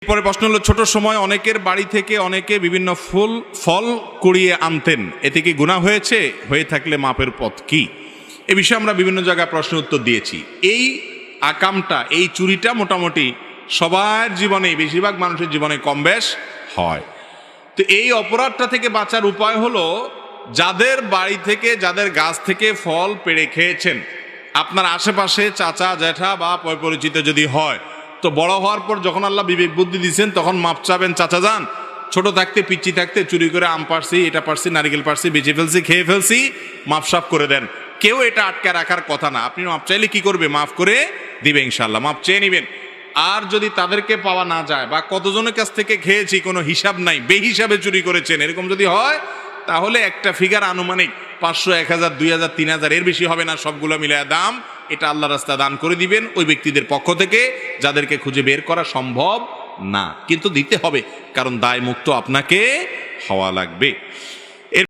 পরে প্রশ্ন হলো, ছোট সময় অনেকের বাড়ি থেকে অনেকে বিভিন্ন ফল কুড়িয়ে আনতেন, এতে কি গুনাহ হয়েছে? হয়ে থাকলে মাপের পথ কি? এ বিষয়ে আমরা বিভিন্ন জায়গায় প্রশ্ন উত্তর দিয়েছি। এই আকামটা, এই চুরিটা মোটামুটি সবার জীবনে, বেশিরভাগ মানুষের জীবনে কম বেশ হয়। তো এই অপরাধটা থেকে বাঁচার উপায় হলো, যাদের বাড়ি থেকে, যাদের গাছ থেকে ফল পেড়ে খেয়েছেন, আপনার আশেপাশে চাচা জ্যাঠা বা পরিচিত যদি হয়, তো বড় হওয়ার পর যখন আল্লাহ বিবেক বুদ্ধি দিচ্ছেন তখন মাপ চাবেন, চাচা যান ছোট থাকতে পিচ্ছি থাকতে চুরি করে আম পারছি, এটা পারছি, নারিকেল পারছি, বেঁচে ফেলছি, খেয়ে ফেলছি, মাপ সাফ করে দেন। কেউ এটা আটকে রাখার কথা না। আপনি মাপ চাইলে কি করবে? মাফ করে দিবে ইনশাল্লাহ, মাপ চেয়ে নিবেন। আর যদি তাদেরকে পাওয়া না যায় বা কতজনের কাছ থেকে খেয়েছি কোনো হিসাব নাই, বেহিসাবে চুরি করেছেন, এরকম যদি হয়, তাহলে একটা ফিগার আনুমানিক 500, 1000, 2000, 3000, এর বেশি হবে না, সবগুলো মিলায় দাম, এটা আল্লাহ রাস্তা দান করে দিবেন ওই ব্যক্তিদের পক্ষ থেকে যাদেরকে খুঁজে বের করা সম্ভব না, কিন্তু দিতে হবে, কারণ দায় মুক্ত আপনাকে হওয়া লাগবে।